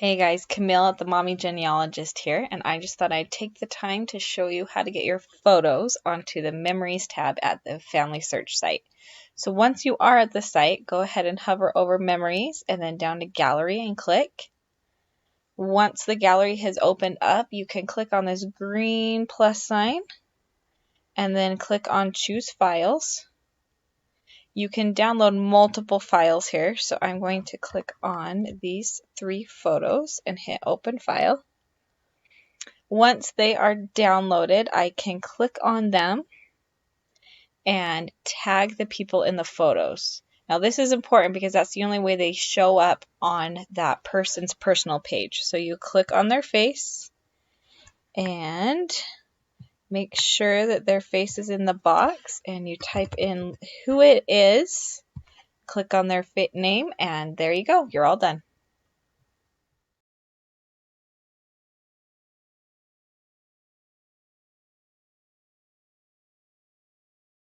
Hey guys, Camille at the Mommy Genealogist here, and I just thought I'd take the time to show you how to get your photos onto the Memories tab at the FamilySearch site. So once you are at the site, go ahead and hover over Memories and then down to Gallery and click. Once the gallery has opened up, you can click on this green plus sign and then click on Choose Files. You can download multiple files here, so I'm going to click on these 3 photos and hit Open File. Once they are downloaded, I can click on them and tag the people in the photos. Now this is important because that's the only way they show up on that person's personal page. So you click on their face and make sure that their face is in the box, and you type in who it is, click on their name, and there you go. You're all done.